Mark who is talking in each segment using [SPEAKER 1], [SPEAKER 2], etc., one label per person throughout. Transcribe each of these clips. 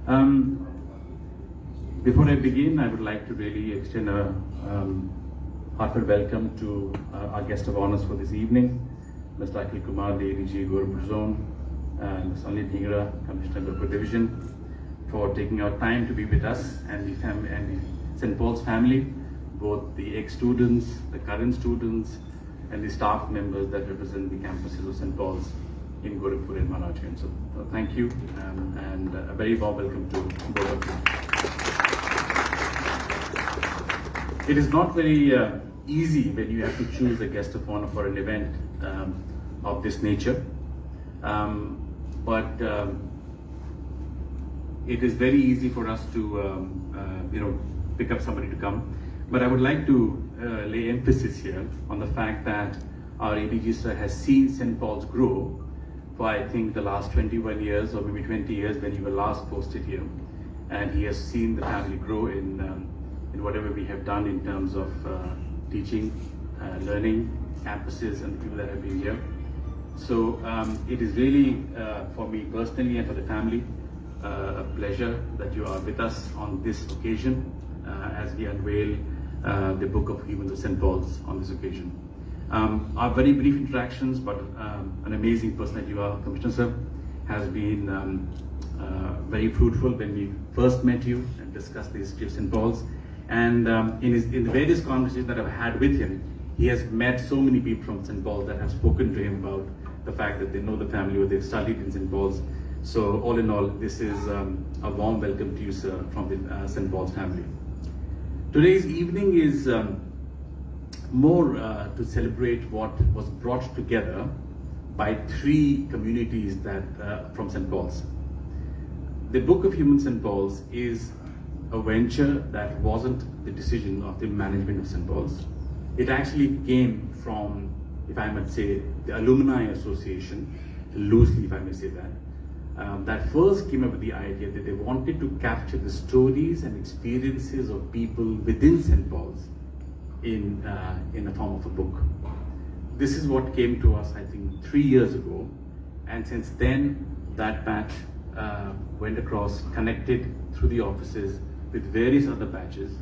[SPEAKER 1] Um, Before I begin, I would like to really extend a heartfelt welcome to our guest of honors for this evening, Mr. Akhil Kumar, the ADG Gorpur Zone, and Ms. Anil Dhingra, Commissioner Gorpur Division, for taking our time to be with us and the St. Paul's family, both the ex-students, the current students, and the staff members that represent the campuses of St. Paul's in Gorakhpur and Manoj. So thank you, and a very warm welcome to both of you. It is not very easy when you have to choose a guest of honor for an event of this nature, but it is very easy for us to pick up somebody to come. But I would like to lay emphasis here on the fact that our ADG sir has seen St. Paul's grow for, I think, the last 21 years or maybe 20 years when you were last posted here, and he has seen the family grow in whatever we have done in terms of teaching, learning, campuses, and the people that have been here. So it is really, for me personally and for the family, a pleasure that you are with us on this occasion as we unveil the Book of Humans of St. Paul's on this occasion. Our very brief interactions, but an amazing person that you are, Commissioner Sir, has been very fruitful when we first met you and discussed the history of St. Paul's. And in the various conversations that I've had with him, he has met so many people from St. Paul's that have spoken to him about the fact that they know the family or they've studied in St. Paul's. So all in all, this is a warm welcome to you, sir, from the St. Paul's family. Today's evening is more to celebrate what was brought together by three communities that from St. Paul's. The Book of Human St. Paul's is a venture that wasn't the decision of the management of St. Paul's. It actually came from, if I might say, the Alumni Association, loosely if I may say that, that first came up with the idea that they wanted to capture the stories and experiences of people within St. Paul's in the form of a book. This is what came to us, I think, 3 years ago, and since then that batch went across, connected through the offices with various other batches,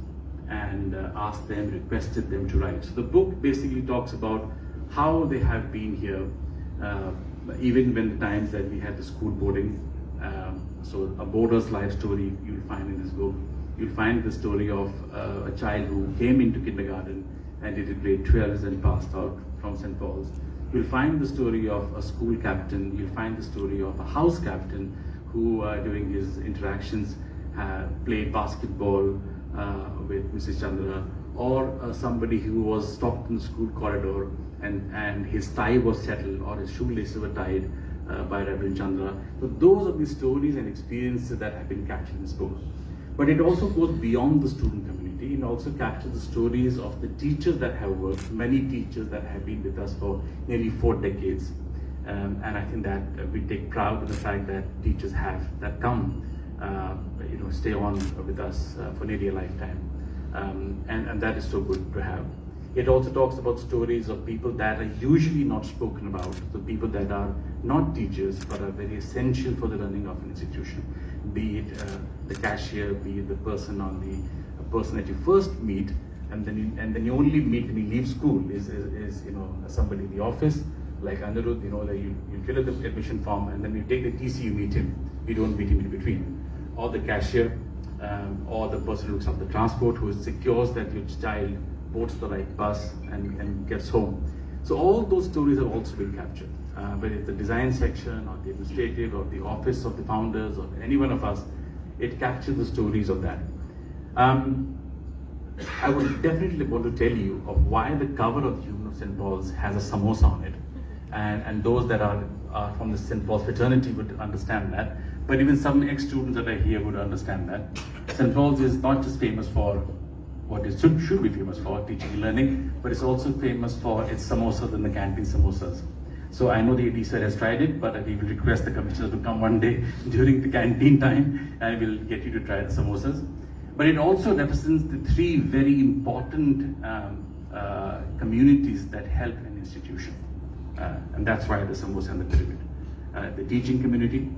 [SPEAKER 1] and asked them, requested them to write. So the book basically talks about how they have been here, even when the times that we had the school boarding. So a boarder's life story you'll find in this book. You'll find the story of a child who came into kindergarten and did grade 12 and passed out from St. Paul's. You'll find the story of a school captain. You'll find the story of a house captain who, during his interactions, played basketball with Mrs. Chandra, or somebody who was stopped in the school corridor and his tie was settled or his shoelaces were tied by Reverend Chandra. So those are the stories and experiences that have been captured in this book. But it also goes beyond the student community. It also captures the stories of the teachers that have worked, many teachers that have been with us for nearly 4 decades. And I think that we take pride in the fact that teachers have that come, stay on with us for nearly a lifetime. And that is so good to have. It also talks about stories of people that are usually not spoken about, the people that are not teachers but are very essential for the running of an institution. Be it the cashier, be it the person person that you first meet, and then you only meet when you leave school is somebody in the office, like Anirudh, that you fill out the admission form, and then you take the TC, you meet him. You don't meet him in between. Or the cashier, or the person who looks after the transport, who secures that your child boards the right bus and gets home. So all those stories have also been captured. Whether it's the design section or the administrative or the office of the founders or any one of us, it captures the stories of that. I would definitely want to tell you of why the cover of the Human of St. Paul's has a samosa on it. And those that are from the St. Paul's fraternity would understand that. But even some ex-students that are here would understand that. St. Paul's is not just famous for what it should be famous for, teaching and learning, but it's also famous for its samosas and the canteen samosas. So I know the AD sir has tried it, but we will request the commissioner to come one day during the canteen time, and we'll get you to try the samosas. But it also represents the three very important communities that help an institution. And that's why the samosa and the pyramid. The teaching community,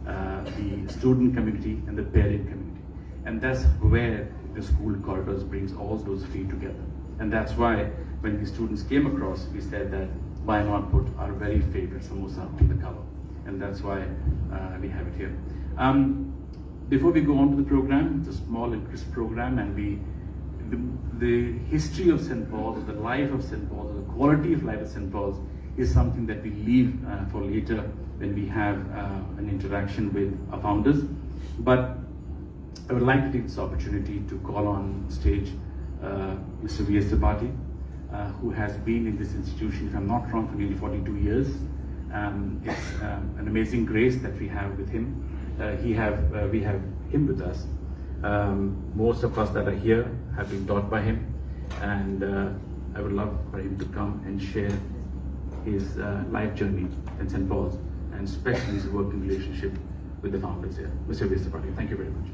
[SPEAKER 1] the student community and the parent community. And that's where the school corridors brings all those three together. And that's why when the students came across, we said that why not put our very favorite samosa on the cover. And that's why we have it here. Before we go on to the program, it's a small and crisp program, and the history of St. Paul's, the life of St. Paul's, the quality of life at St. Paul's is something that we leave for later when we have an interaction with our founders. But I would like to take this opportunity to call on stage Mr. V.S. Tripathi, who has been in this institution, if I'm not wrong, for nearly 42 years. It's an amazing grace that we have with him. We have him with us. Most of us that are here have been taught by him, and I would love for him to come and share his life journey in St. Paul's, and especially his working relationship with the founders here. Mr. V.S. Tripathi, thank you very much.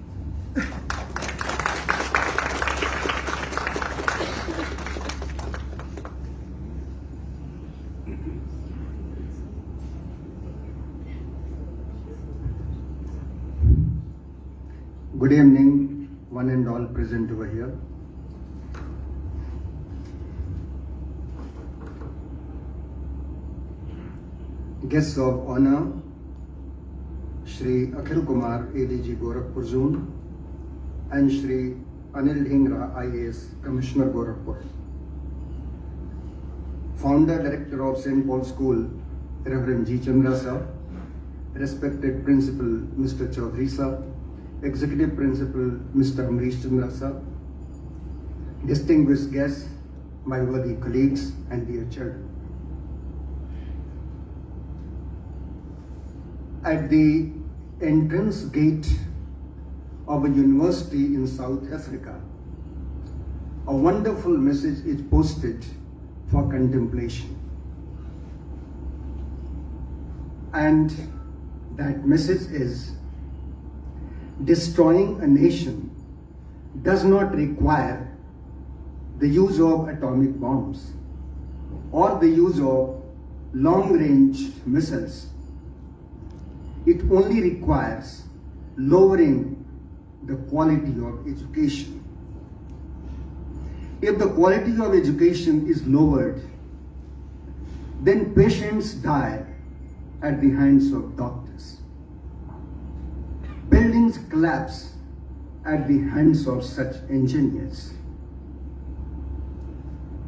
[SPEAKER 2] Good evening, one and all present over here. Guests of honor, Shri Akhil Kumar, ADG Gorakhpur Zone, and Shri Anil Dhingra, IAS, Commissioner Gorakhpur. Founder, Director of St. Paul School, Reverend G. Chandra Sir, respected Principal, Mr. Chaudhary Sir, Executive Principal, Mr. Amrish Chandra Sir, distinguished guests, my worthy colleagues, and dear children. At the entrance gate of a university in South Africa, a wonderful message is posted for contemplation. And that message is, destroying a nation does not require the use of atomic bombs or the use of long-range missiles. It only requires lowering the quality of education. If the quality of education is lowered, then patients die at the hands of doctors. Buildings collapse at the hands of such engineers.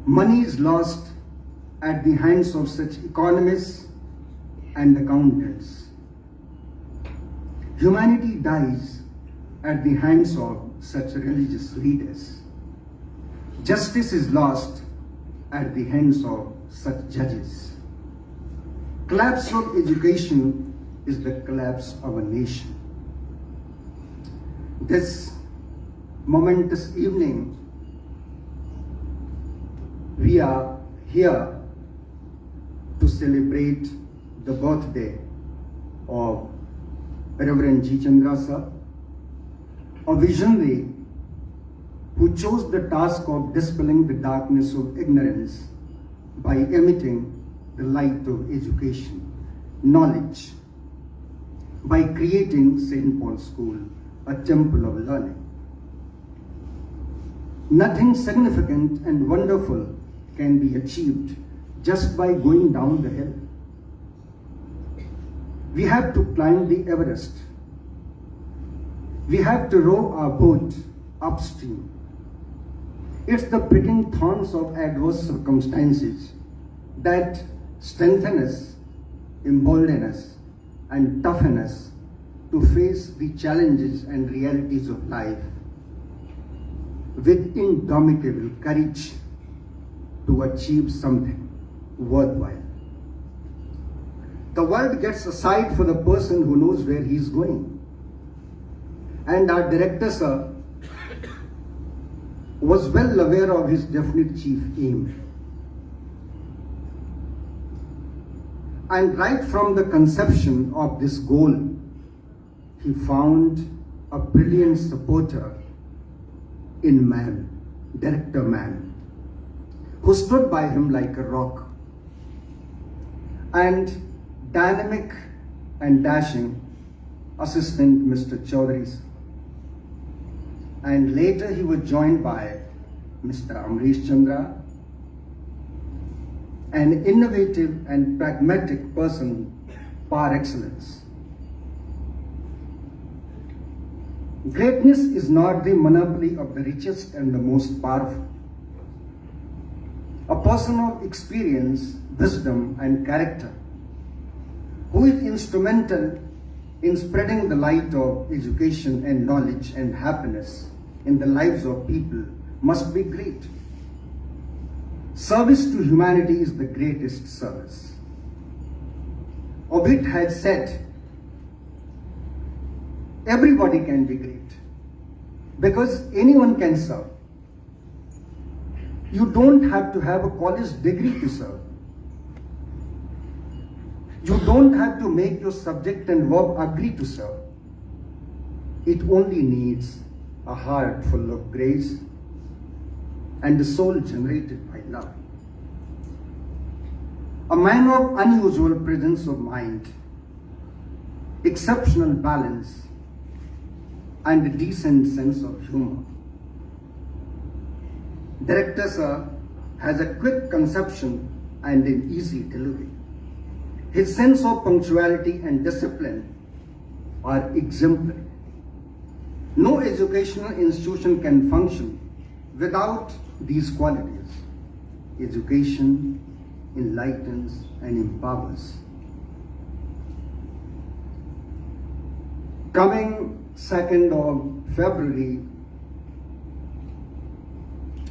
[SPEAKER 2] Money is lost at the hands of such economists and accountants. Humanity dies at the hands of such religious leaders. Justice is lost at the hands of such judges. Collapse of education is the collapse of a nation. This momentous evening, we are here to celebrate the birthday of Reverend G. Chandra Sir, a visionary who chose the task of dispelling the darkness of ignorance by emitting the light of education, knowledge, by creating St. Paul School, a temple of learning. Nothing significant and wonderful can be achieved just by going down the hill. We have to climb the Everest. We have to row our boat upstream. It's the pricking thorns of adverse circumstances that strengthen us, embolden us, and toughen us to face the challenges and realities of life with indomitable courage to achieve something worthwhile. The world gets aside for the person who knows where he's going. And our director, sir, was well aware of his definite chief aim. And right from the conception of this goal, he found a brilliant supporter in man, Director Man, who stood by him like a rock. And dynamic and dashing, assistant Mr. Chaudhary, and later he was joined by Mr. Amrish Chandra, an innovative and pragmatic person par excellence. Greatness is not the monopoly of the richest and the most powerful. A person of experience, wisdom, and character who is instrumental in spreading the light of education and knowledge and happiness in the lives of people must be great. Service to humanity is the greatest service. Ovid had said, everybody can be great because anyone can serve. You don't have to have a college degree to serve. You don't have to make your subject and verb agree to serve. It only needs a heart full of grace and a soul generated by love. A man of unusual presence of mind, exceptional balance, and a decent sense of humor. Director Sir has a quick conception and an easy delivery. His sense of punctuality and discipline are exemplary. No educational institution can function without these qualities. Education enlightens and empowers. Coming 2nd of February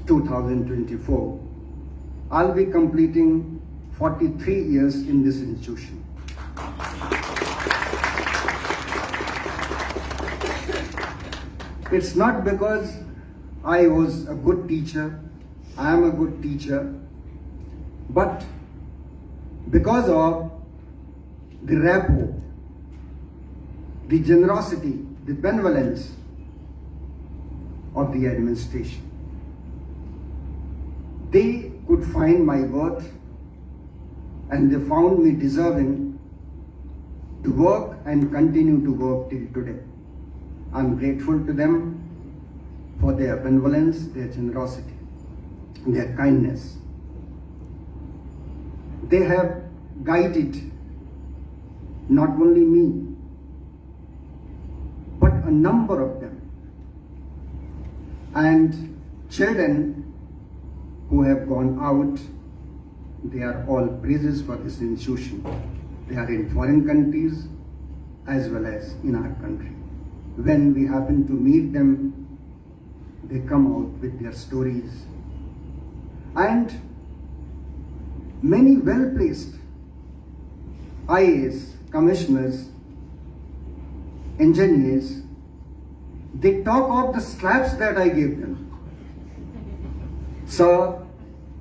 [SPEAKER 2] 2024, I'll be completing 43 years in this institution. It's not because I was a good teacher, I am a good teacher, but because of the rapport, the generosity, the benevolence of the administration. They could find my worth and they found me deserving to work and continue to work till today. I'm grateful to them for their benevolence, their generosity, their kindness. They have guided not only me, but a number of them. And children who have gone out, they are all praises for this institution. They are in foreign countries as well as in our country. When we happen to meet them, they come out with their stories. And many well-placed IAS, commissioners, engineers, they talk of the slaps that I gave them. Sir,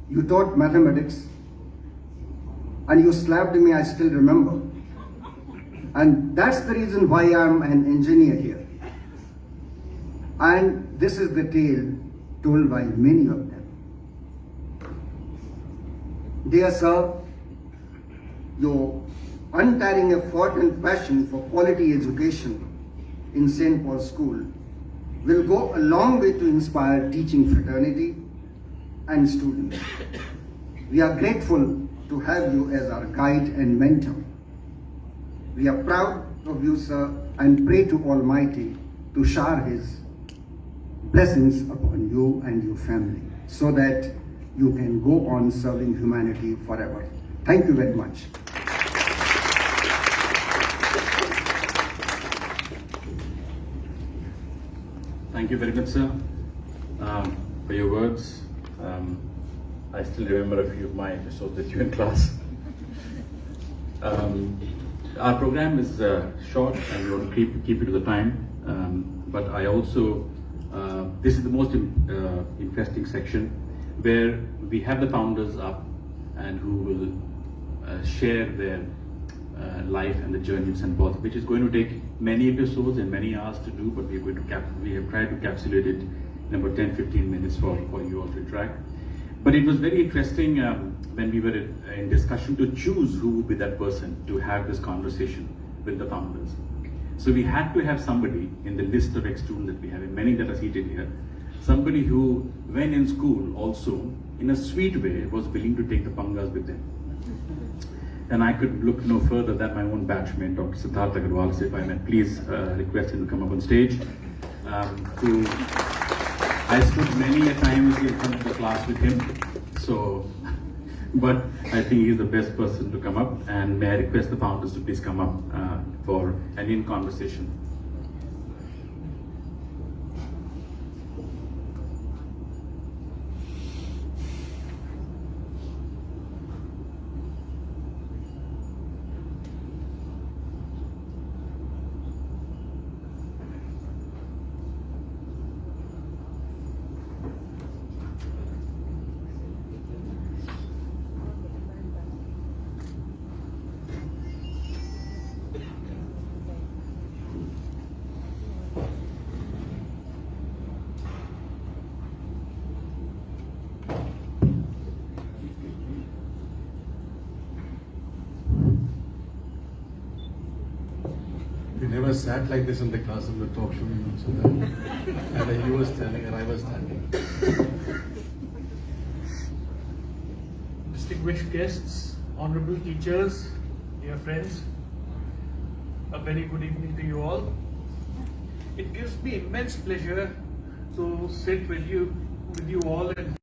[SPEAKER 2] you taught mathematics and you slapped me, I still remember. And that's the reason why I'm an engineer here. And this is the tale told by many of them. Dear sir, your untiring effort and passion for quality education in St. Paul School will go a long way to inspire teaching fraternity and students. We are grateful to have you as our guide and mentor. We are proud of you, sir, and pray to Almighty to shower His blessings upon you and your family so that you can go on serving humanity forever. Thank you very much.
[SPEAKER 1] Thank you very much, sir, for your words. I still remember a few of my episodes with you in class. Our program is short and we want to keep it to the time, but I also, this is the most interesting section where we have the founders up and who will share their life and the journey of St. Paul, which is going to take many episodes and many hours to do, but we have tried to encapsulate it in about 10-15 minutes for you all to interact. But it was very interesting when we were in discussion to choose who would be that person to have this conversation with the founders. So we had to have somebody in the list of ex-students that we have, and many that are seated here, somebody who, when in school also, in a sweet way, was willing to take the pangas with them. And I could look no further than my own batchmate, Dr. Siddharth Agarwal. So if I may please request him to come up on stage. I stood many a times in front of the class with him. So, but I think he's the best person to come up. And may I request the founders to please come up for an in-conversation.
[SPEAKER 3] We never sat like this in the class of the talk show, you know, so that, and he was standing and I was standing.
[SPEAKER 4] Distinguished guests, honorable teachers, dear friends, a very good evening to you all. It gives me immense pleasure to sit with you all, and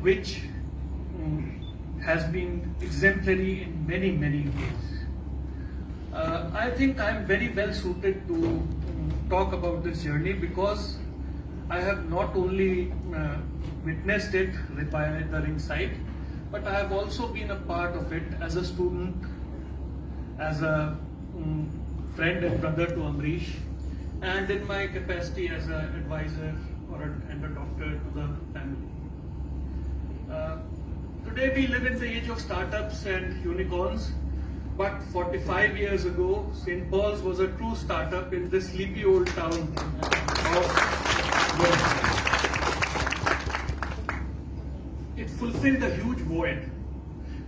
[SPEAKER 4] which has been exemplary in many ways. I think I'm very well suited to talk about this journey because I have not only witnessed it by the ringside, but I have also been a part of it as a student, as a friend and brother to Amrish, and in my capacity as an advisor and a doctor to the family. Today we live in the age of startups and unicorns. But 45 years ago, St. Paul's was a true startup in this sleepy old town of Goa. It fulfilled a huge void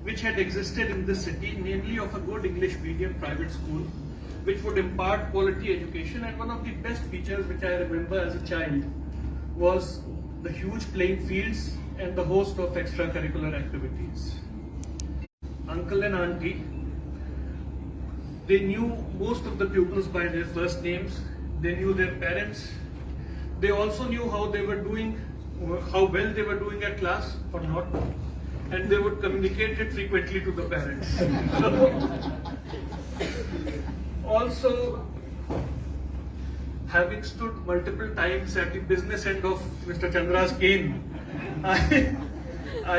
[SPEAKER 4] which had existed in this city, namely of a good English medium private school, which would impart quality education. And one of the best features which I remember as a child was the huge playing fields and the host of extracurricular activities. Uncle and auntie, they knew most of the pupils by their first names. They knew their parents. They also knew how they were doing, how well they were doing at class or not. And they would communicate it frequently to the parents. Also, having stood multiple times at the business end of Mr. Chandra's cane, I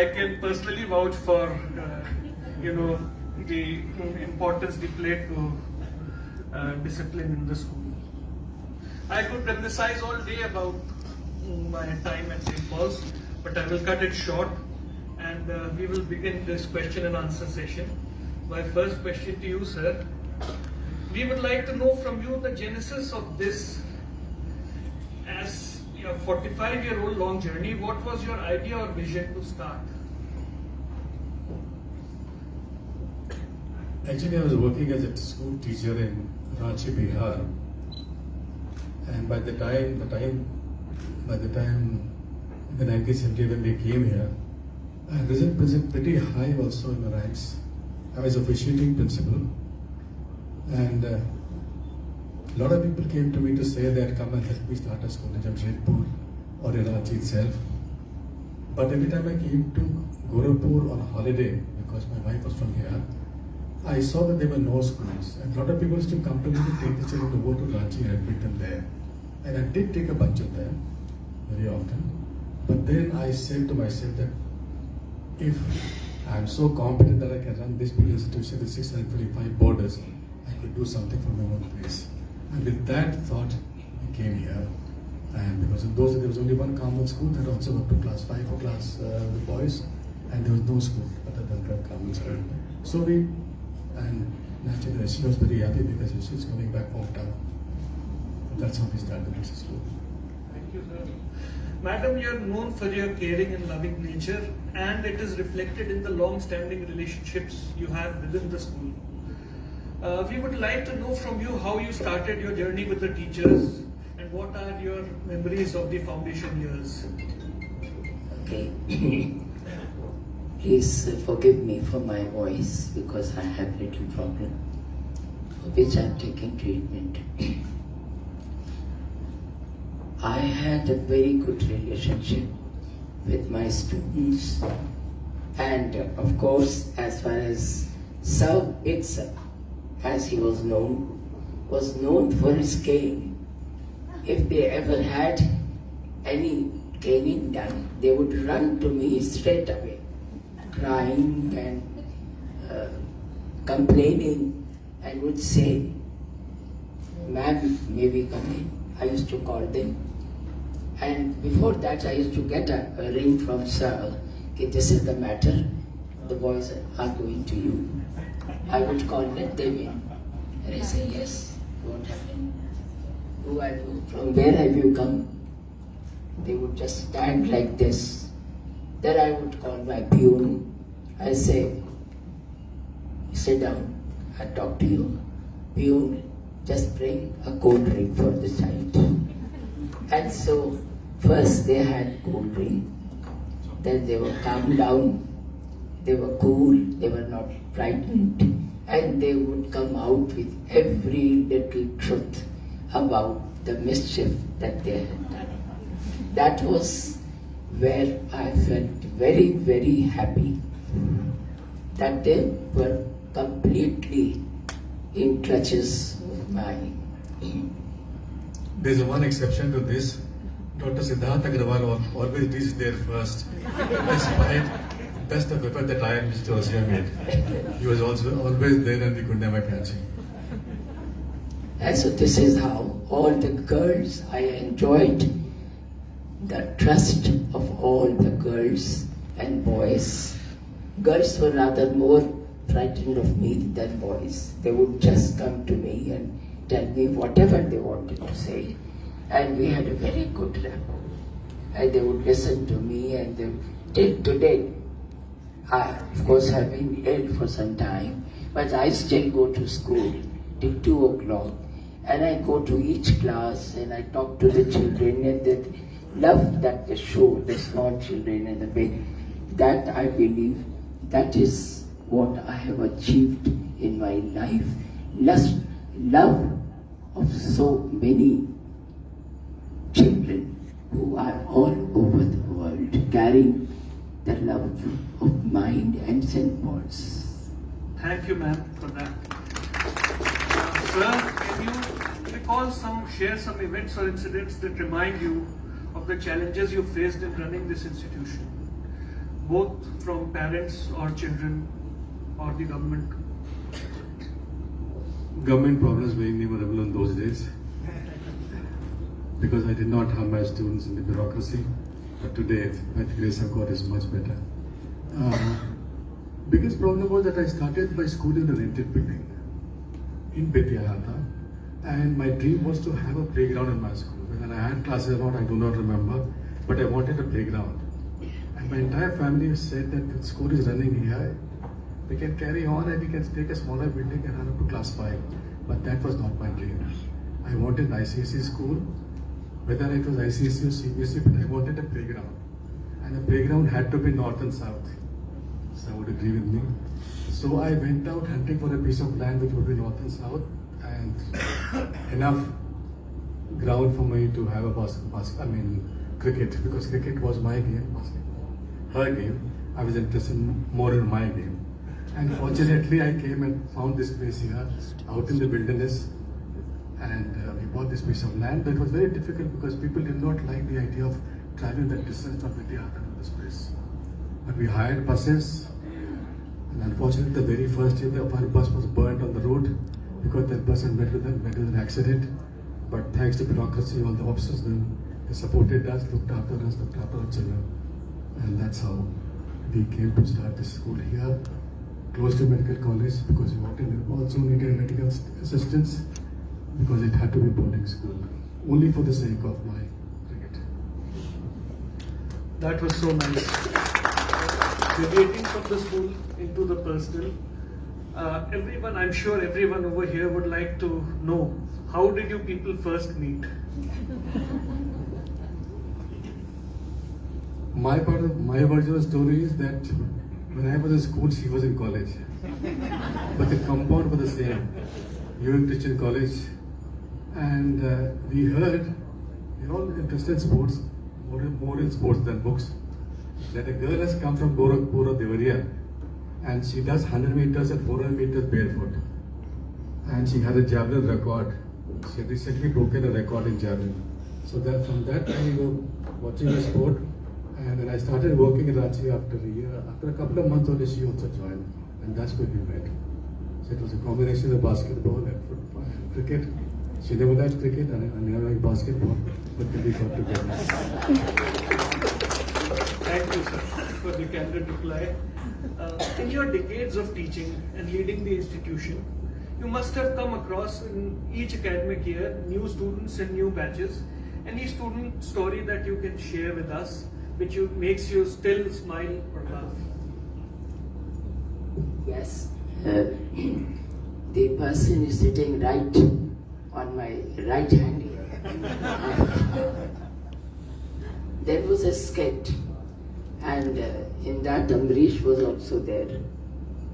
[SPEAKER 4] can personally vouch for, the importance displayed to discipline in the school. I could reminisce all day about my time at St. Paul's, but I will cut it short, and we will begin this question and answer session. My first question to you, sir. We would like to know from you the genesis of this, as your 45-year-old long journey. What was your idea or vision to start?
[SPEAKER 3] Actually, I was working as a school teacher in Ranchi, Bihar, and by the time in the 1970 when we came here, I was pretty high also in the ranks. I was officiating principal, and a lot of people came to me to say that come and help me start a school in Jamshedpur or in Ranchi itself. But every time I came to Gorakhpur on holiday, because my wife was from here, I saw that there were no schools, and a lot of people used to come to me to take the children to go to Ranchi and admit them there. And I did take a bunch of them very often. But then I said to myself that if I'm so competent that I can run this big institution with 625 boarders, I could do something from my own place. And with that thought, we came here. And because in those days there was only one common school that also up to class 5 for class with boys, and there was no school other than the common school. So we, and naturally she was very happy because she's coming back hometown. That's how we started this school.
[SPEAKER 4] Thank you, sir. Madam, you are known for your caring and loving nature, and it is reflected in the long-standing relationships you have within the school. We would like to know from you how you started your journey with the teachers and what are your memories of the foundation years.
[SPEAKER 5] Okay. Please forgive me for my voice because I have little problem for which I'm taking treatment. I had a very good relationship with my students, and of course, as far as Sir Big Sir, as he was known for his cane. If they ever had any caning done, they would run to me straight away, crying and complaining, and would say, "Ma'am, may we come in?" I used to call them. And before that, I used to get a ring from Sir, okay, this is the matter, the boys are going to you. I would call, let them in. And I say, yes, what happened? Who are you? From where have you come? They would just stand like this. Then I would call my peon. I say, sit down, I talk to you. Peon, just bring a cold drink for the child. And so, first they had cold drink, then they were calmed down, they were cool, they were not frightened, and they would come out with every little truth about the mischief that they had done. That was where I felt very, very happy that they were completely in clutches of my.
[SPEAKER 3] There's one exception to this. Dr. Siddharth Agrawal always reached there first, despite best of effort that I and Mr. Osia made. He was also always there and we could never catch him.
[SPEAKER 5] And so this is how all the girls, I enjoyed the trust of all the girls and boys. Girls were rather more frightened of me than boys. They would just come to me and tell me whatever they wanted to say. And we had a very good rapport. And they would listen to me, and till today, I of course have been ill for some time, but I still go to school till 2 o'clock. And I go to each class and I talk to the children, and the love that they show, the small children and the big, that I believe that is what I have achieved in my life. Love of so many children who are all over the world carrying the love of mine and St. Paul's.
[SPEAKER 4] Thank you, ma'am, for that. Sir, can you recall share some events or incidents that remind you of the challenges you faced in running this institution, both from parents or children or the government?
[SPEAKER 3] Government problems were innumerable in those days because I did not have my students in the bureaucracy, but today, by the grace of God, is much better. Biggest problem was that I started my school in a rented building in Betiahata, and my dream was to have a playground in my school. Whether I had classes or not, I do not remember, but I wanted a playground. And my entire family said that the school is running here, we can carry on and we can take a smaller building and run up to class 5. But that was not my dream. I wanted an ICSE school, whether it was ICSE or CBSE, but I wanted a playground. And the playground had to be north and south. So would agree with me. So I went out hunting for a piece of land which would be north and south, and enough ground for me to have a cricket, because cricket was my game, basketball, her game. I was interested more in my game. And fortunately, I came and found this place here, out in the wilderness, and we bought this piece of land. But it was very difficult because people did not like the idea of traveling that distance from Vidyanagar to this place. But we hired buses, and unfortunately, the very first day, one bus was burnt on the road because that bus had met with an accident. But thanks to bureaucracy, all the officers, they supported us, looked after our children, and that's how we came to start this school here, close to medical college, because we also needed medical assistance, because it had to be boarding school, only for the sake of my cricket.
[SPEAKER 4] That was so nice. Deviating from the school into the personal, I'm sure everyone over here would like to know, how did you people first meet?
[SPEAKER 3] My version of the story is that when I was in school, she was in college. But the compound was the same, Union Christian College. And we heard, we're all interested in sports, more in sports than books, that a girl has come from Gorakhpur or Devariya, and she does 100 meters and 400 meters barefoot. And she had a javelin record. She had recently broken a record in javelin. So that from that time we were watching the sport. And then I started working in Ranchi after a year. After a couple of months only, she also joined. And that's when we met. So it was a combination of basketball and football and cricket. She never liked cricket and I never liked basketball. But then we got together.
[SPEAKER 4] Thank you, sir, for the candid reply. In your decades of teaching and leading the institution, you must have come across in each academic year new students and new batches. Any student story that you can share with us, which makes you still smile or laugh?
[SPEAKER 5] Yes. The person is sitting right on my right hand here. There was a skit, and in that Amrish was also there,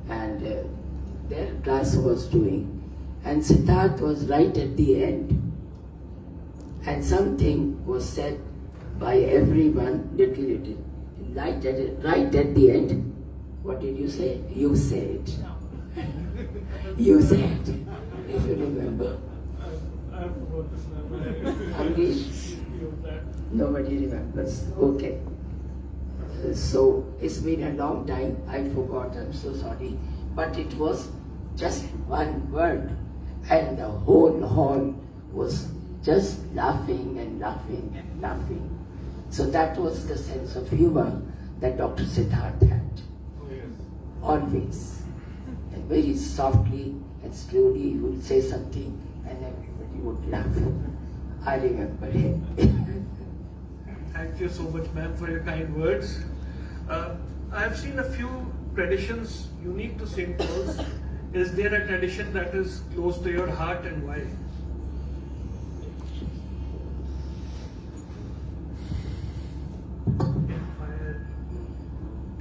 [SPEAKER 5] and their class was doing, and Siddharth was right at the end, and something was said by everyone, little, right at the end. What did you say? You said. You said, if you remember.
[SPEAKER 4] I've forgotten.
[SPEAKER 5] Amrish? Nobody remembers. Okay. So it's been a long time. I forgot. I'm so sorry. But it was just one word, and the whole hall was just laughing and laughing and laughing. So that was the sense of humor that Dr. Siddharth had. Always. And very softly and slowly he would say something and everybody would laugh. I remember him.
[SPEAKER 4] Thank you so much, ma'am, for your kind words. I have seen a few traditions unique to St. Paul's. Is there a tradition that is close to your heart, and why?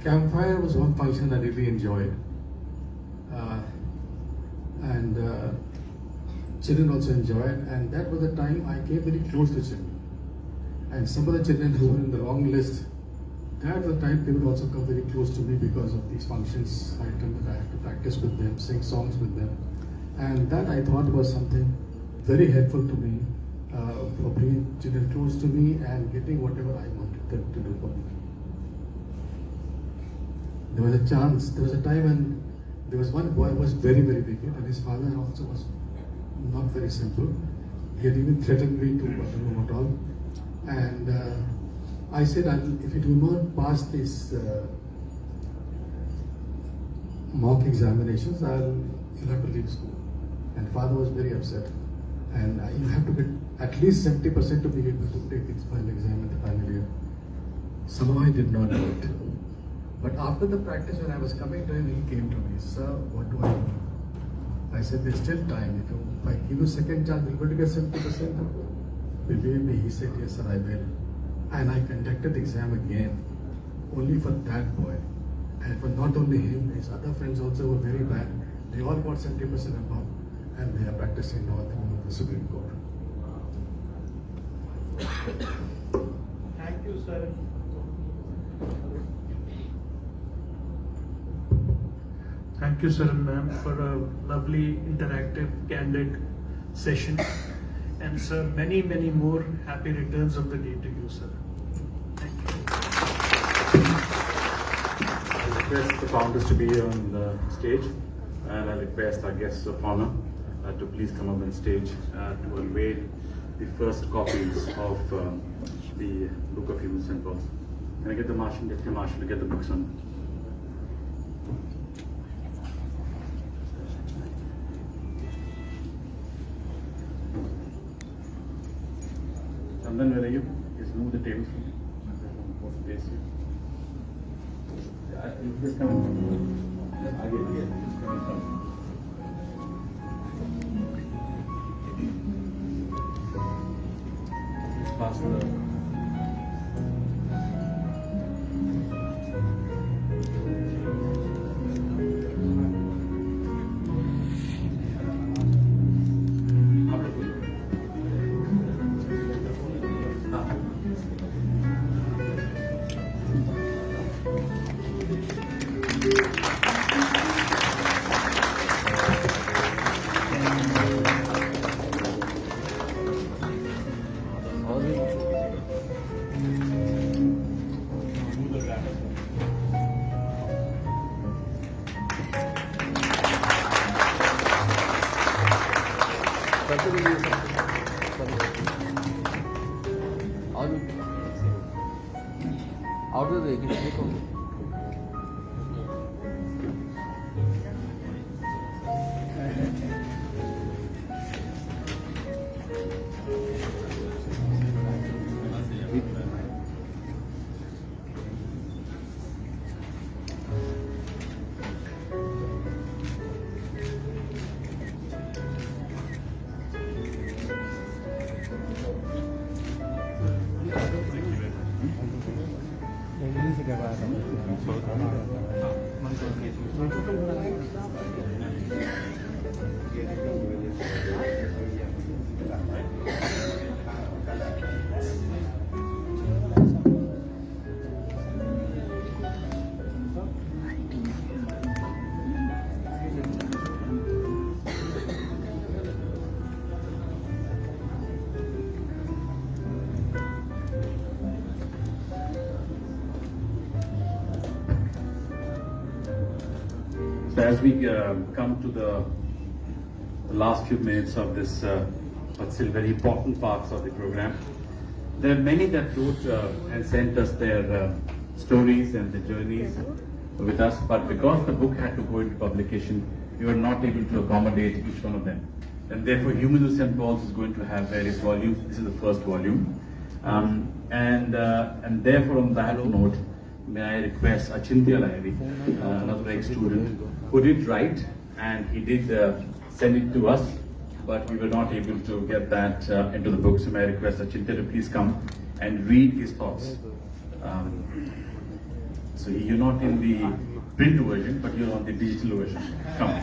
[SPEAKER 3] Campfire was one function I really enjoyed. And children also enjoyed, and that was the time I came very close to children. And some of the children who were in the wrong list, that was the time they would also come very close to me because of these functions items that I had to practice with them, sing songs with them. And that I thought was something very helpful to me for bringing children close to me and getting whatever I wanted them to do for me. There was a chance, there was a time when there was one boy who was very, very wicked, and his father also was not very simple. He had even threatened me to I don't know what all. And I said, if you do not pass these mock examinations, you'll have to leave school. And father was very upset. And you have to get at least 70% to be able to take his final exam at the final year. Somehow I did not do it. But after the practice, when I was coming to him, he came to me, "Sir, what do I do?" I said, "There's still time. If I give you second chance, you're going to get 70%. Believe me," he said, "Yes, sir, I will." And I conducted the exam again, only for that boy. And for not only him, his other friends also were very bad. They all got 70% above, and they are practicing now at the Supreme Court.
[SPEAKER 4] Thank you, sir. Thank you, sir and ma'am, for a lovely, interactive, candid session. And sir, many, many more happy returns of the day to you, sir. Thank you.
[SPEAKER 1] I request the founders to be on the stage, and I request our guests of honor to please come up on stage to unveil the first copies of the Book of Human Symbols. Can I get the Marshal, Deputy Marshal, to get the books on? Chandan, where are you? Just move the tables for me. Both place here. Yeah, you just come in. Just come in front. pass the.
[SPEAKER 6] Out of the
[SPEAKER 1] So as we come to the last few minutes of this, but still very important parts of the program, there are many that wrote and sent us their stories and their journeys with us, but because the book had to go into publication, we were not able to accommodate each one of them. And therefore, Human of St. Paul's is going to have various volumes. This is the first volume. And therefore, on that note, may I request Achintya Lahiri, another ex-student, who did write, and he did send it to us, but we were not able to get that into the book. So may I request Achintya to please come and read his thoughts. So you're not in the print version, but you're on the digital version. Come.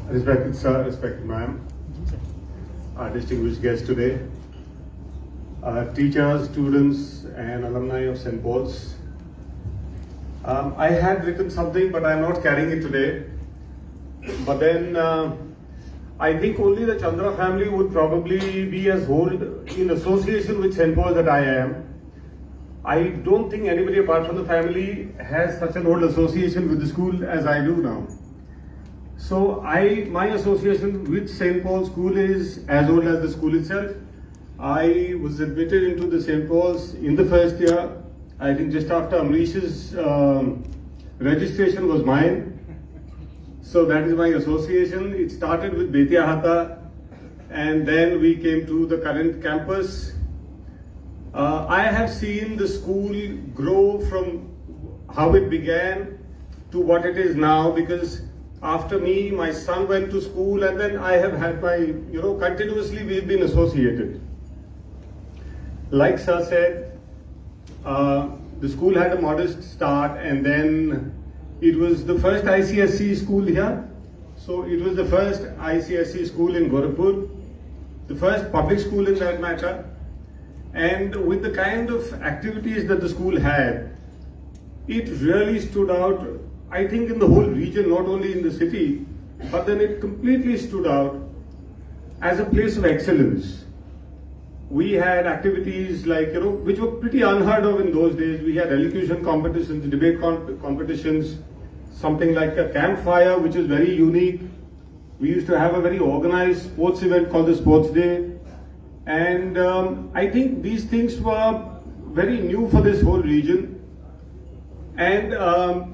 [SPEAKER 7] Respected sir, respected ma'am, our distinguished guests today, teachers, students and alumni of St. Paul's. I had written something, but I'm not carrying it today. But then I think only the Chandra family would probably be as old in association with St. Paul's that I am. I don't think anybody apart from the family has such an old association with the school as I do now. So my association with St. Paul's School is as old as the school itself. I was admitted into the St. Paul's in the first year. I think just after Amrish's registration was mine. So that is my association. It started with Betia Hata and then we came to the current campus. I have seen the school grow from how it began to what it is now, because after me, my son went to school, and then I have had my, continuously we've been associated. Like sir said, the school had a modest start, and then it was the first ICSE school here. So it was the first ICSE school in Gorakhpur, the first public school in that matter. And with the kind of activities that the school had, it really stood out, I think, in the whole region, not only in the city, but then it completely stood out as a place of excellence. We had activities like, which were pretty unheard of in those days. We had elocution competitions, debate competitions, something like a campfire, which is very unique. We used to have a very organized sports event called the Sports Day. And I think these things were very new for this whole region. And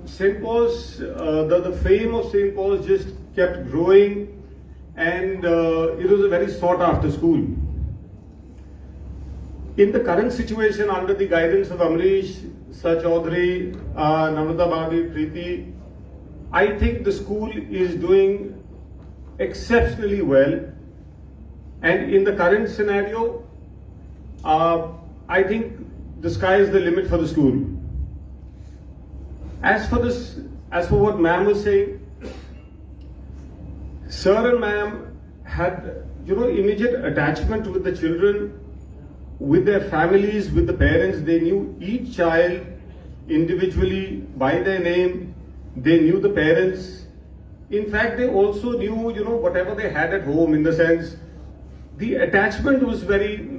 [SPEAKER 7] St. Paul's, the fame of St. Paul's just kept growing, and it was a very sought after school. In the current situation, under the guidance of Amrish, Sir Chaudhary, Namrata Bhadi, Preeti, I think the school is doing exceptionally well, and in the current scenario, I think the sky is the limit for the school. As for what ma'am was saying, sir and ma'am had, immediate attachment with the children, with their families, with the parents. They knew each child individually by their name. They knew the parents. In fact, they also knew, whatever they had at home, in the sense, the attachment was very,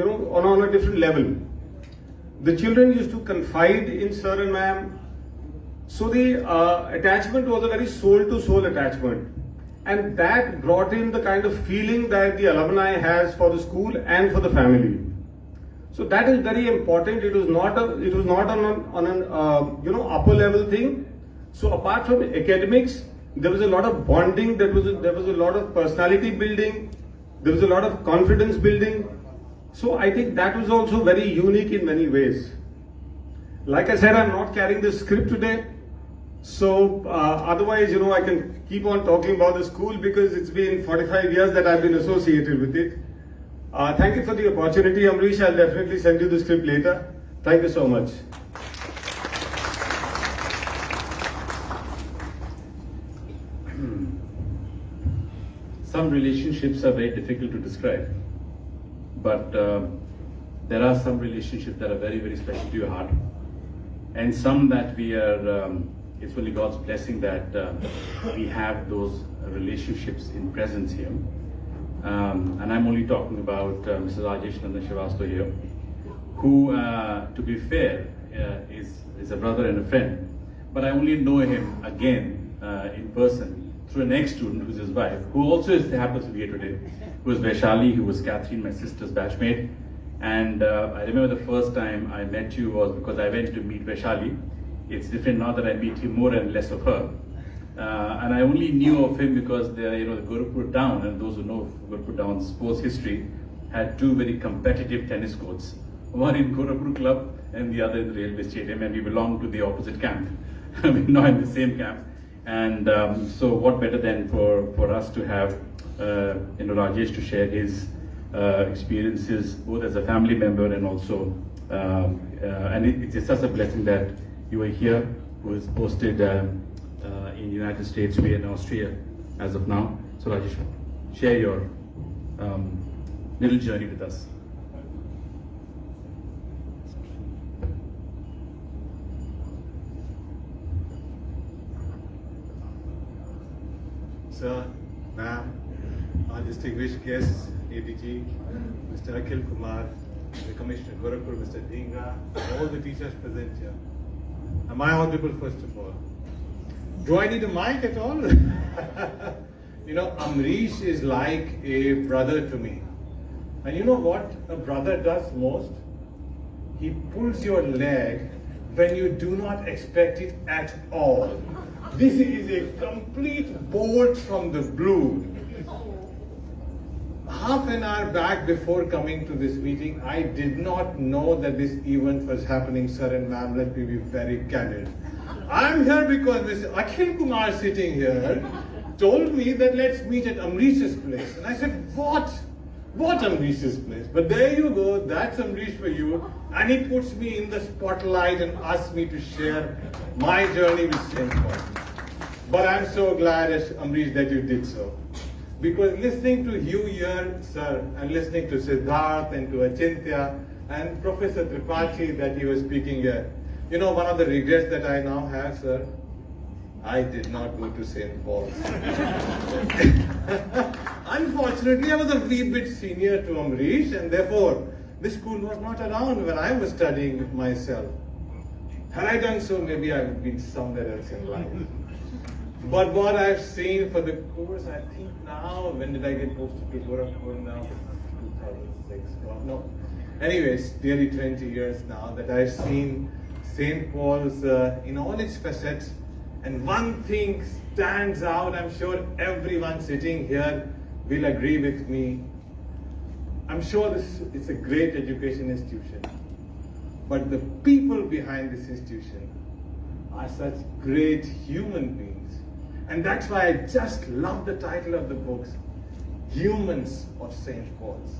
[SPEAKER 7] on a different level. The children used to confide in sir and ma'am. So the attachment was a very soul-to-soul attachment. And that brought in the kind of feeling that the alumni has for the school and for the family. So that is very important. It was not on an upper level thing. So apart from academics, there was a lot of bonding. There was a lot of personality building. There was a lot of confidence building. So I think that was also very unique in many ways. Like I said, I'm not carrying the script today. So otherwise, I can keep on talking about the school because it's been 45 years that I've been associated with it. Thank you for the opportunity, Amrish. I'll definitely send you the script later. Thank you so much.
[SPEAKER 1] Some relationships are very difficult to describe, but there are some relationships that are very, very special to your heart, and some that we are, it's only God's blessing that we have those relationships in presence here. And I'm only talking about Mrs. Rajesh Nandan Srivastava here, who, to be fair, is a brother and a friend, but I only know him again in person through an ex-student who's his wife, who also happens to be here today, who is Vaishali, who was Catherine, my sister's batchmate. And I remember the first time I met you was because I went to meet Vaishali. It's different now that I meet him more and less of her. And I only knew of him because the Gorakhpur town, and those who know Gorakhpur town's sports history, had two very competitive tennis courts. One in Gorakhpur club and the other in the railway stadium, and we belonged to the opposite camp. I mean, not in the same camp. And so what better than for us to have Rajesh to share his experiences both as a family member and also and it's just such a blessing that you are here, who is posted in United States, we in Austria as of now. So Rajesh, share your little journey with us.
[SPEAKER 8] Sir, ma'am, our distinguished guests, ADG, Mr. Akhil Kumar, the Commissioner Gorakhpur, Mr. Dhingra, all the teachers present here. Am I audible first of all? Do I need a mic at all? Amrish is like a brother to me. And you know what a brother does most? He pulls your leg when you do not expect it at all. This is a complete bolt from the blue. Half an hour back before coming to this meeting, I did not know that this event was happening, sir and ma'am. Let me be very candid. I'm here because Mr. Akhil Kumar sitting here told me that let's meet at Amrish's place. And I said, what? What Amrish's place? But there you go, that's Amrish for you. And he puts me in the spotlight and asks me to share my journey with St. Paul. But I'm so glad, Amrish, that you did so. Because listening to you here, sir, and listening to Siddharth and to Achintya and Professor Tripathi that he was speaking here, one of the regrets that I now have, sir, I did not go to St. Paul's. Unfortunately, I was a wee bit senior to Amrish, and therefore, this school was not around when I was studying myself. Had I done so, maybe I would have been somewhere else in life. But what I've seen for the course, I think now, when did I get posted to Gorakhpur now? 2006, no. Anyways, nearly 20 years now that I've seen St. Paul's in all its facets. And one thing stands out, I'm sure everyone sitting here will agree with me. I'm sure it's a great education institution. But the people behind this institution are such great human beings. And that's why I just love the title of the books, Humans of St. Paul's.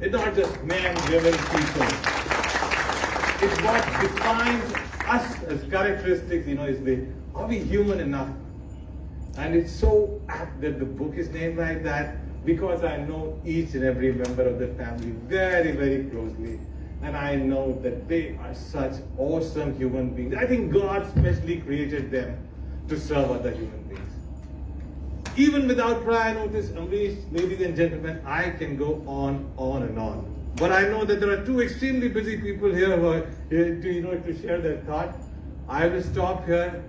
[SPEAKER 8] It's not just men, women, people. It's what defines us as characteristics, are we human enough? And it's so apt that the book is named like that, because I know each and every member of the family very, very closely. And I know that they are such awesome human beings. I think God specially created them to serve other human beings. Even without prior notice, Amrish, ladies and gentlemen, I can go on and on. But I know that there are two extremely busy people here who are here to share their thought. I will stop here.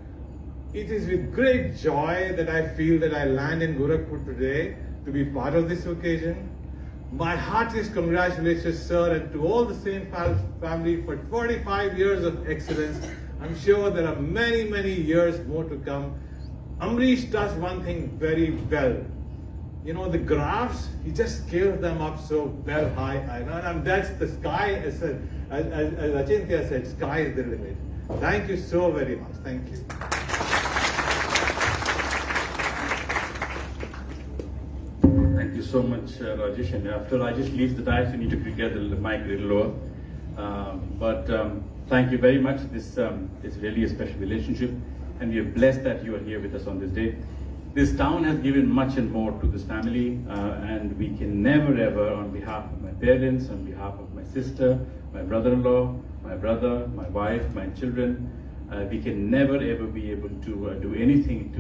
[SPEAKER 8] It is with great joy that I feel that I land in Gorakhpur today to be part of this occasion. My heartiest congratulations, sir, and to all the St. Paul family for 45 years of excellence. I'm sure there are many, many years more to come. Amrish does one thing very well. The graphs, he just scales them up so well high. And that's the sky, as Achintya said, sky is the limit. Thank you so very much. Thank you.
[SPEAKER 1] Thank you so much, Rajesh. And after Rajesh leaves the dais, you need to get the mic a little lower. But thank you very much. This is really a special relationship, and we are blessed that you are here with us on this day. This town has given much and more to this family, and we can never ever, on behalf of my parents, on behalf of my sister, my brother-in-law, my brother, my wife, my children, we can never ever be able to do anything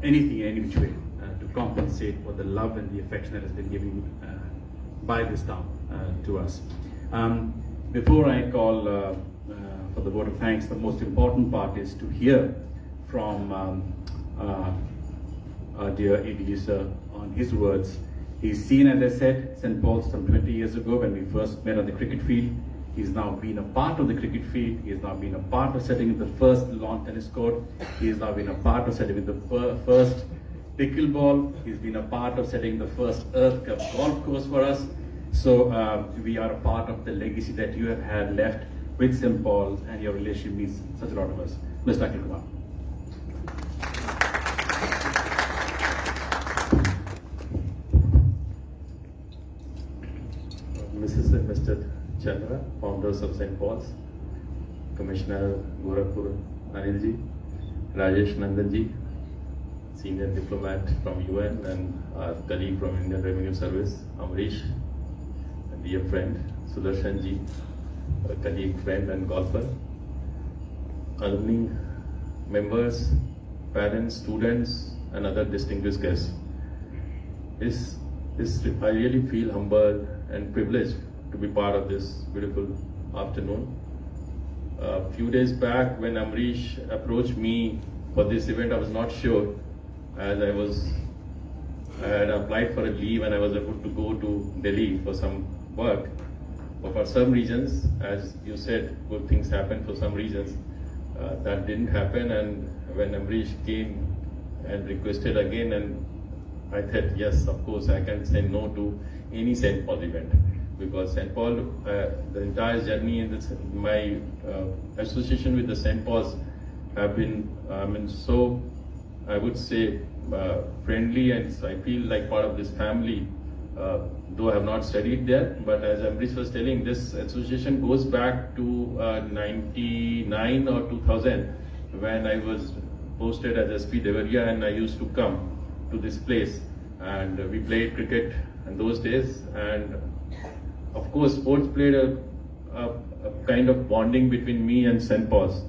[SPEAKER 1] anything in any which way to compensate for the love and the affection that has been given by this town to us. Before I call for the vote of thanks, the most important part is to hear from our dear ADG sir on his words. He's seen, as I said, St. Paul's some 20 years ago when we first met on the cricket field. He's now been a part of the cricket field. He has now been a part of setting up the first lawn tennis court. He has now been a part of setting up the first pickleball. He's been a part of setting the first Earth Cup golf course for us. So we are a part of the legacy that you have had left with St. Paul's, and your relationship means such a lot of us. Mr. Akhil Kumar.
[SPEAKER 9] Mrs. and Mr. Chandra, founders of St. Paul's, Commissioner Gorakhpur Anilji, Rajesh Nandanji, senior diplomat from UN, and our colleague from Indian Revenue Service, Amrish, a dear friend, Sudarshanji, a colleague, friend, and golfer, alumni, members, parents, students, and other distinguished guests. I really feel humbled and privileged to be part of this beautiful afternoon. A few days back, when Amrish approached me for this event, I was not sure, as I had applied for a leave and I was able to go to Delhi for some work. But for some reasons, as you said, good things happen for some reasons. That didn't happen, and when Amrish came and requested again, and I thought, yes, of course, I can say no to any St. Paul event, because St. Paul, the entire journey in my association with the St. Paul's have been, so I would say friendly, and I feel like part of this family, though I have not studied there. But as Amrish was telling, this association goes back to 99 or 2000, when I was posted as SP Devariya, and I used to come to this place, and we played cricket in those days. And of course, sports played a kind of bonding between me and St. Paul's,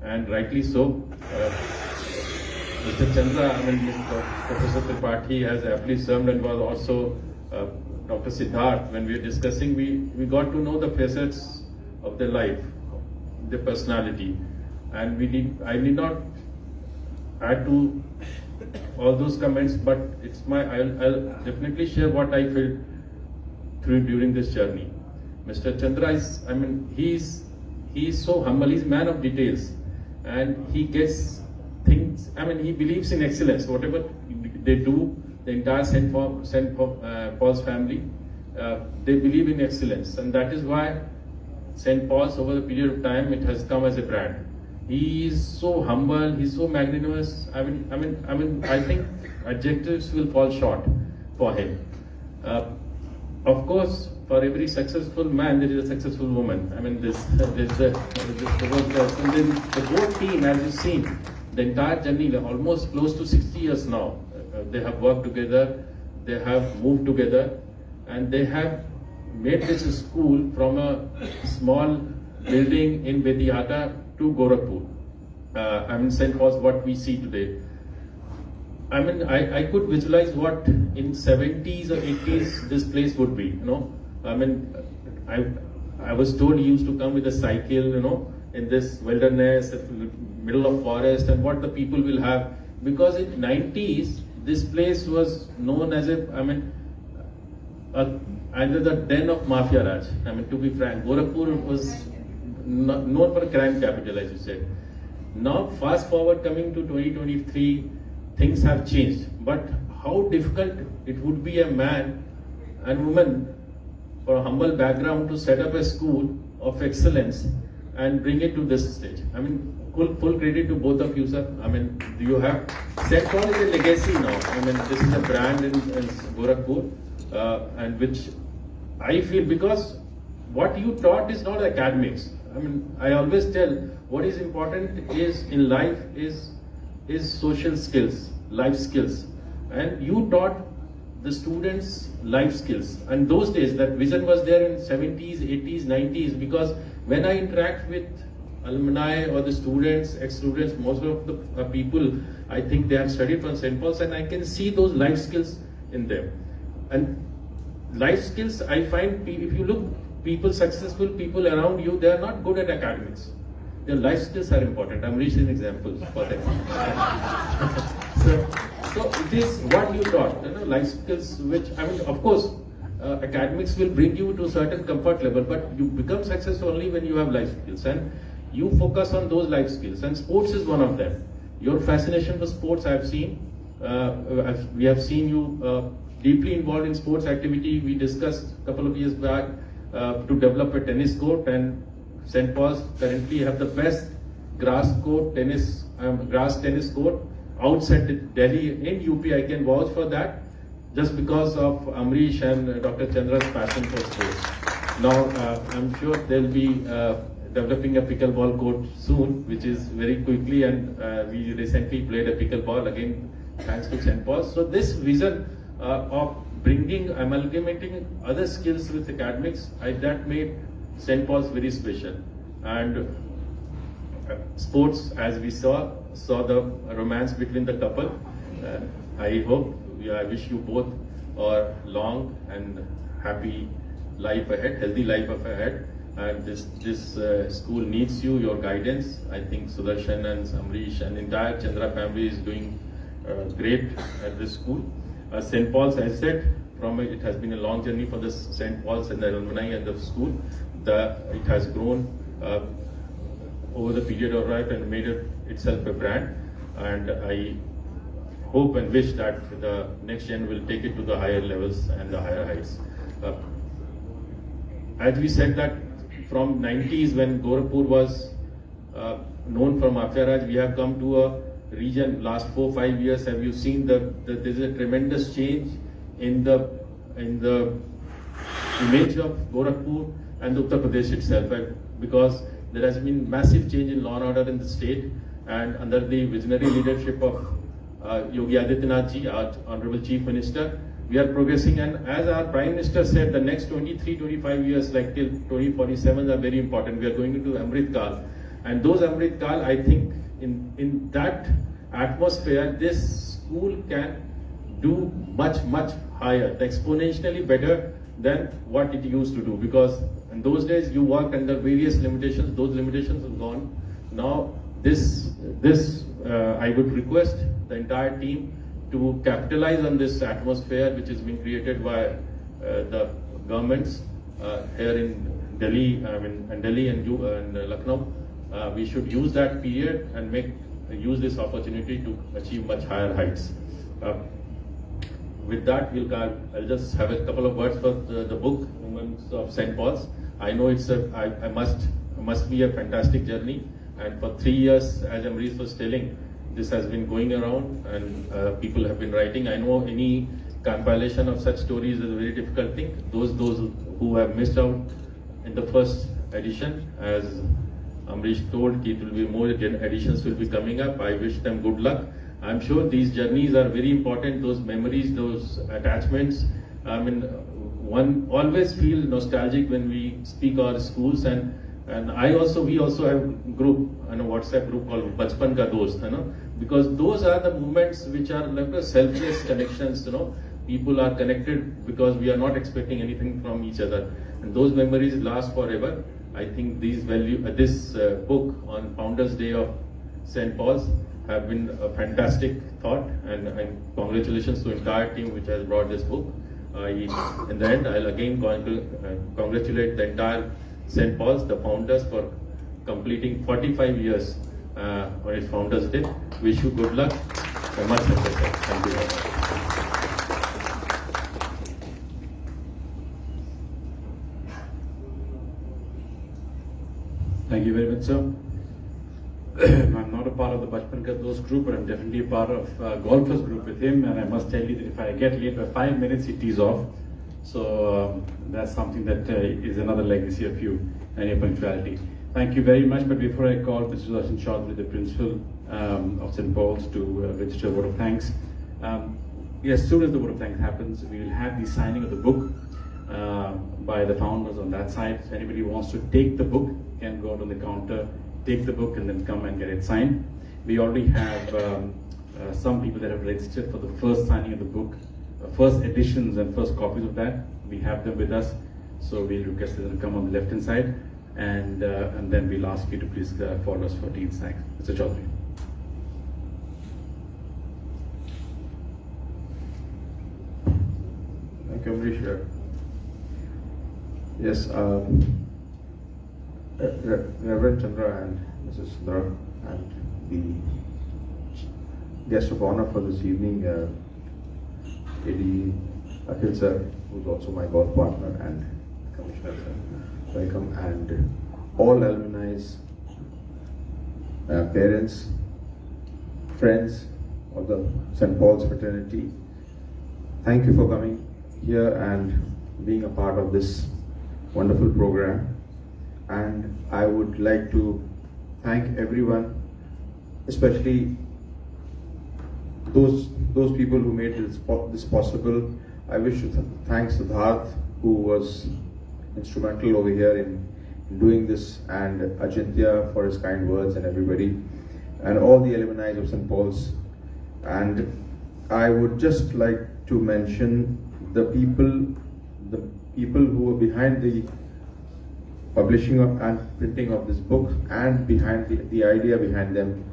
[SPEAKER 9] and rightly so. Mr. Chandra, Professor Tripathi has aptly served, and was also Dr. Siddharth. When we were discussing, we got to know the facets of their life, their personality, and I need not add to all those comments, but I'll definitely share what I felt through during this journey. Mr. Chandra is, he's so humble. He's a man of details, and he gets things. He believes in excellence. Whatever they do, the entire St. Paul's family, they believe in excellence, and that is why St. Paul's over the period of time, it has come as a brand. He is so humble, he's so magnanimous. I think adjectives will fall short for him. Of course, for every successful man, there is a successful woman. The whole team, as you've seen, the entire journey, almost close to 60 years now. They have worked together, they have moved together, and they have made this school from a small building in Bediata to Gorakhpur. St. Paul's, what we see today. I could visualize what in 70s or 80s this place would be, I was told he used to come with a cycle, in this wilderness, middle of forest, and what the people will have. Because in 90s, this place was known as either the den of Mafia Raj. To be frank, Gorakhpur was known for a crime capital, as you said. Now, fast forward coming to 2023, things have changed. But how difficult it would be a man and woman for a humble background to set up a school of excellence and bring it to this stage. Full credit to both of you, sir. You have St. Paul is a legacy now. This is a brand in Gorakhpur, and which I feel, because what you taught is not academics. I always tell what is important is in life is social skills, life skills, and you taught the students life skills. And those days, that vision was there in 70s, 80s, 90s, because when I interact with alumni or the students, ex-students, most of the people, I think they have studied from St. Paul's, and I can see those life skills in them. And life skills, I find, if you look, successful people around you, they are not good at academics. Their life skills are important. I'm reaching examples for them. So it is what you taught, life skills, which, of course, academics will bring you to a certain comfort level, but you become successful only when you have life skills, and you focus on those life skills, and sports is one of them. Your fascination for sports, I have seen. We have seen you deeply involved in sports activity. We discussed a couple of years back to develop a tennis court, and St. Paul's currently have the best grass tennis court outside Delhi in UP. I can vouch for that, just because of Amrish and Dr. Chandra's passion for sports. Now, I'm sure they'll be developing a pickleball court soon, which is very quickly, and we recently played a pickleball again, thanks to St. Paul's. So this vision of amalgamating other skills with academics, that made St. Paul's very special. And sports, as we saw the romance between the couple. I wish you both a long and happy life ahead, healthy life ahead. And this school needs you, your guidance. I think Sudarshan and Amrish and entire Chandra family is doing great at this school. St. Paul's, as I said, it has been a long journey for this St. Paul's and the alumni and the school. It has grown over the period of life and made itself a brand. And I hope and wish that the next gen will take it to the higher levels and the higher heights. As we said that from 90s, when Gorakhpur was known for Mafia Raj, we have come to a region. Last 4-5 years, have you seen there is a tremendous change in the image of Gorakhpur and Uttar Pradesh itself, because there has been massive change in law and order in the state, and under the visionary leadership of Yogi Adityanath ji, our Honorable Chief Minister, we are progressing. And as our Prime Minister said, the next 23-25 years, like till 2047, are very important. We are going into Amrit Kal, and those Amrit Kal, I think, in that atmosphere, this school can do much higher, exponentially better than what it used to do. Because in those days you worked under various limitations; those limitations have gone. Now I would request the entire team to capitalize on this atmosphere which has been created by the governments here in Delhi, Delhi and Lucknow. We should use that period and use this opportunity to achieve much higher heights. With that, I'll just have a couple of words for the book, Moments of St. Paul's. I know I must be a fantastic journey. And for 3 years, as Amrish was telling, this has been going around and people have been writing. I know any compilation of such stories is a very difficult thing. Those who have missed out in the first edition, as Amrish told, it will be more editions will be coming up. I wish them good luck. I'm sure these journeys are very important. Those memories, those attachments. I mean, one always feel nostalgic when we speak our schools, and we also have a group, a WhatsApp group called Bachpan Ka Dost, because those are the moments which are like a selfless connections. People are connected because we are not expecting anything from each other, and those memories last forever. I think this book on Founders Day of St. Paul's have been a fantastic thought, and congratulations to the entire team which has brought this book. In the end, I'll again congratulate the entire St. Paul's, the founders, for completing 45 years on its Founders Day. Wish you good luck and much success. Thank you.
[SPEAKER 1] Thank you very much, sir. I'm not a part of the Bachpan Ka Dost group, but I'm definitely a part of golfers group with him. And I must tell you that if I get late by 5 minutes, he tees off. So that's something that is another legacy of you and your punctuality. Thank you very much. But before I call Mr. Sudarshan Chaudhary, the principal of St. Paul's, to register a vote of thanks. As soon as the vote of thanks happens, we will have the signing of the book by the founders on that side. If anybody wants to take the book, can go out on the counter, take the book, and then come and get it signed. We already have some people that have registered for the first signing of the book, first editions and first copies of that. We have them with us, so we'll request them to come on the left-hand side, and then we'll ask you to please follow us for tea and snacks. Mr. Chaudhary.
[SPEAKER 10] Thank you, Amrish. Yes, Reverend Chandra and Mrs. Sundra and the guest of honor for this evening, AD Akhil sir, who's also my golf partner, and Commissioner sir, welcome, and all alumni, parents, friends of the St. Paul's fraternity. Thank you for coming here and being a part of this wonderful program. And I would like to thank everyone, especially those people who made this possible. I wish to thank Siddharth, who was instrumental over here in doing this, and Ajintya for his kind words, and everybody, and all the alumni of St. Paul's. And I would just like to mention the people who were behind the publishing and printing of this book, and behind the idea behind them.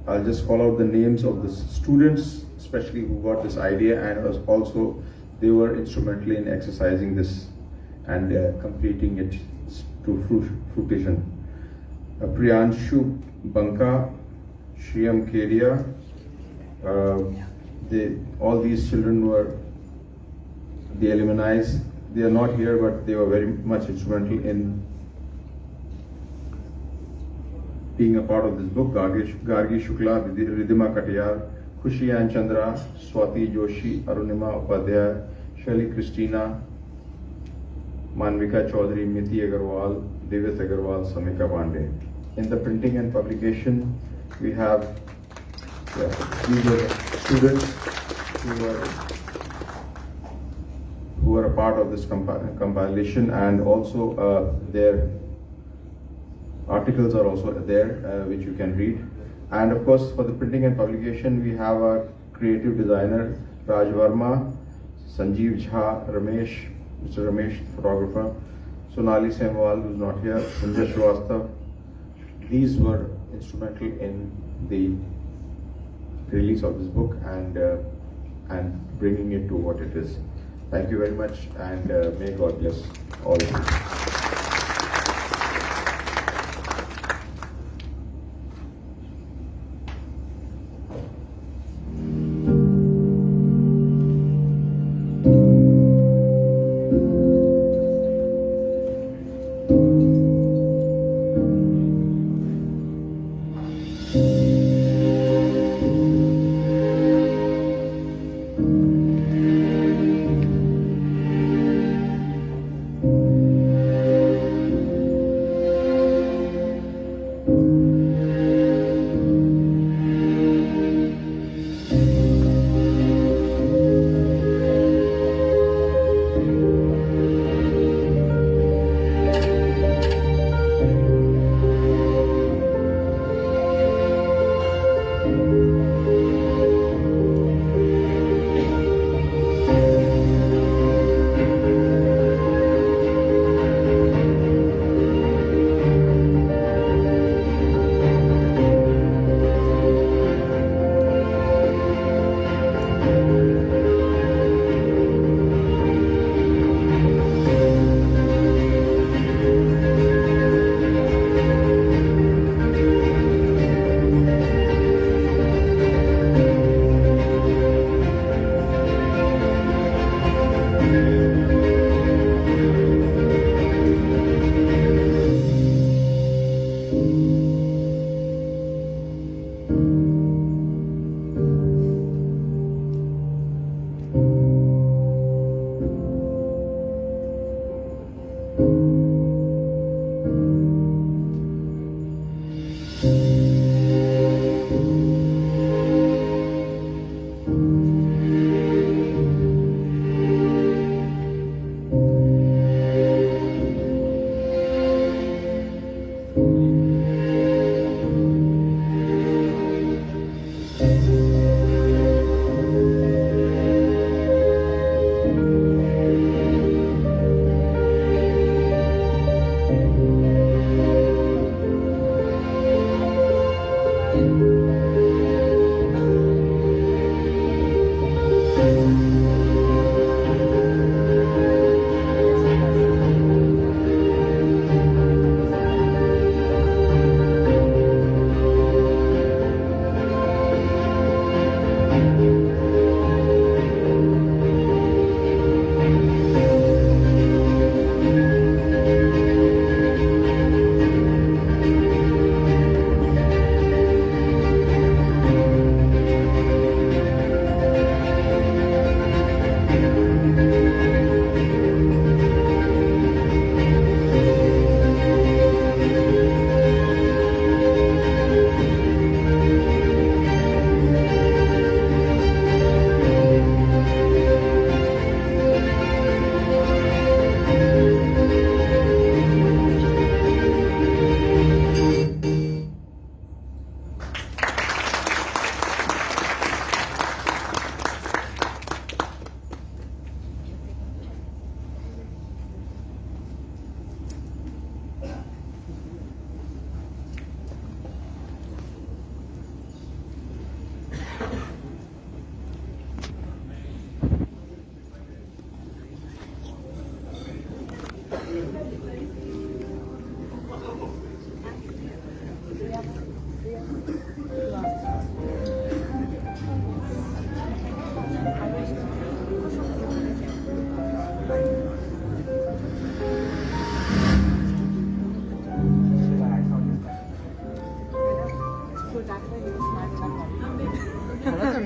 [SPEAKER 10] I'll just call out the names of the students, especially who got this idea, and also they were instrumental in exercising this and completing it to fruition. Priyanshu Banka, Shriyam Kedia, all these children were the alumni. They are not here, but they were very much instrumental in being a part of this book. Gargi Shukla, Ridhima Katiyar, Khushi Ann Chandra, Swati Joshi, Arunima Upadhyay, Shali Christina, Manvika Chaudhary, Miti Agarwal, Devyat Agarwal, Samika Pandey. In the printing and publication, we have these are the students who are a part of this compilation, and also their articles are also there, which you can read. And of course, for the printing and publication, we have our creative designer Raj Verma, Sanjeev Jha, Ramesh, Mr. Ramesh, photographer, Sonali Semwal, who's not here, Sanjay Shrivastava. These were instrumental in the release of this book and bringing it to what it is. Thank you very much, and may God bless all of you.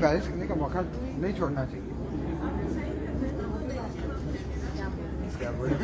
[SPEAKER 6] Guys करने का मौका नहीं छोड़ना चाहिए। क्या बोले?